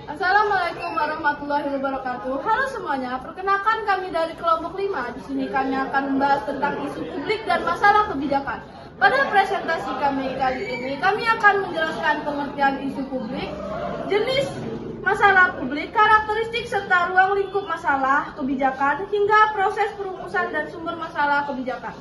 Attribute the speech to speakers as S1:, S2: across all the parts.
S1: Assalamualaikum warahmatullahi wabarakatuh. Halo semuanya, perkenalkan kami dari kelompok 5. Di sini kami akan membahas tentang isu publik dan masalah kebijakan. Pada presentasi kami kali ini, kami akan menjelaskan pengertian isu publik, jenis masalah publik, karakteristik serta ruang lingkup masalah kebijakan, hingga proses perumusan dan sumber masalah kebijakan.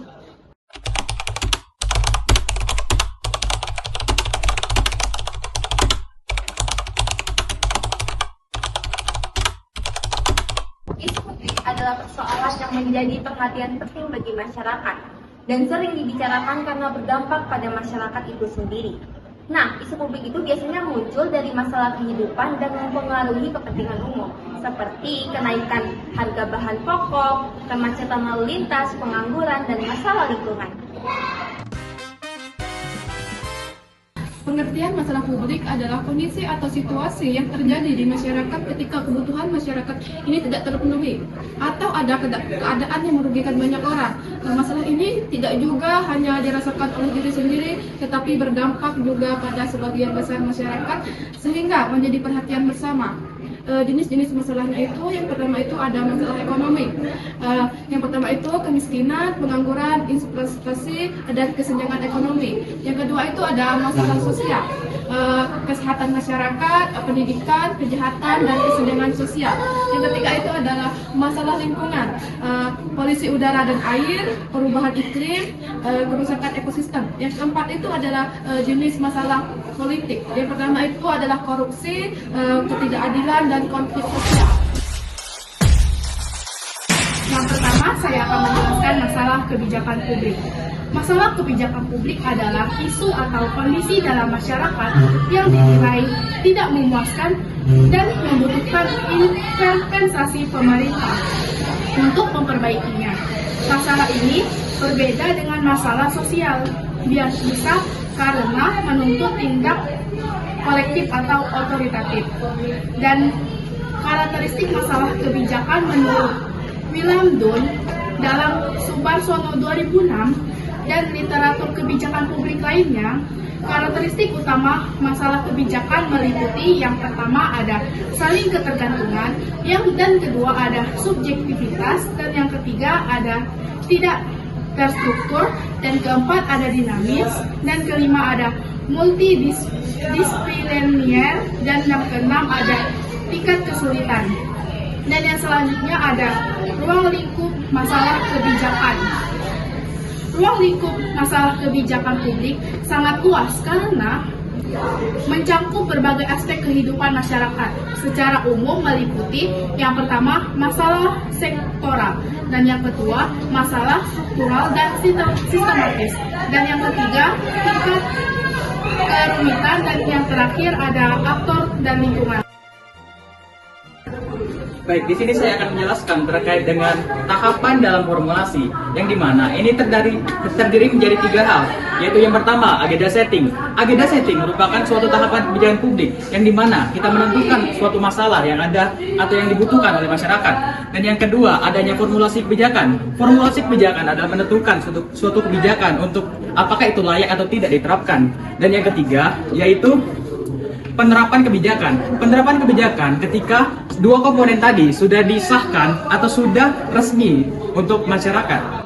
S2: Isu publik adalah persoalan yang menjadi perhatian penting bagi masyarakat dan sering dibicarakan karena berdampak pada masyarakat itu sendiri. Nah, isu publik itu biasanya muncul dari masalah kehidupan dan mempengaruhi kepentingan umum, seperti kenaikan harga bahan pokok, kemacetan lalu lintas, pengangguran, dan masalah lingkungan.
S3: Pengertian masalah publik adalah kondisi atau situasi yang terjadi di masyarakat ketika kebutuhan masyarakat ini tidak terpenuhi atau ada keadaan yang merugikan banyak orang. Masalah ini tidak juga hanya dirasakan oleh diri sendiri, tetapi berdampak juga pada sebagian besar masyarakat sehingga menjadi perhatian bersama. Jenis-jenis masalahnya itu, yang pertama itu ada masalah ekonomi, yang pertama itu kemiskinan, pengangguran, inflasi, dan kesenjangan ekonomi. Yang kedua itu ada masalah sosial, kesehatan masyarakat, pendidikan, kejahatan, dan kesenjangan sosial. Yang ketiga itu adalah masalah lingkungan, polusi udara dan air, perubahan iklim, kerusakan ekosistem. Yang keempat itu adalah jenis masalah politik. Yang pertama itu adalah korupsi, ketidakadilan, dan konflik sosial. Yang pertama, saya akan menjelaskan masalah kebijakan publik. Masalah kebijakan publik adalah isu atau kondisi dalam masyarakat yang dinilai tidak memuaskan dan membutuhkan intervensi pemerintah untuk memperbaikinya. Masalah ini berbeda dengan masalah sosial, bisa karena menuntut tindak kolektif atau otoritatif. Dan karakteristik masalah kebijakan menurut William Dunn dalam Sumarsono 2006 dan literatur kebijakan publik lainnya, karakteristik utama masalah kebijakan meliputi yang pertama ada saling ketergantungan, dan kedua ada subjektivitas, dan yang ketiga ada tidak terstruktur, dan keempat ada dinamis, dan kelima ada multidisipliner, dan yang keenam ada tingkat kesulitan. Dan yang selanjutnya ada ruang lingkup masalah kebijakan. Ruang lingkup masalah kebijakan publik sangat luas karena mencangkup berbagai aspek kehidupan masyarakat. Secara umum meliputi yang pertama masalah sektoral, dan yang kedua masalah struktural dan sistematis, dan yang ketiga tingkat kerumitan, dan yang terakhir ada aktor dan lingkungan.
S4: Baik, di sini saya akan menjelaskan terkait dengan tahapan dalam formulasi, yang dimana ini terdiri menjadi 3 hal, yaitu yang pertama agenda setting. Agenda setting merupakan suatu tahapan kebijakan publik, yang dimana kita menentukan suatu masalah yang ada atau yang dibutuhkan oleh masyarakat. Dan yang kedua adanya formulasi kebijakan. Formulasi kebijakan adalah menentukan suatu kebijakan untuk apakah itu layak atau tidak diterapkan. Dan yang ketiga yaitu penerapan kebijakan. Penerapan kebijakan ketika dua komponen tadi sudah disahkan atau sudah resmi untuk masyarakat.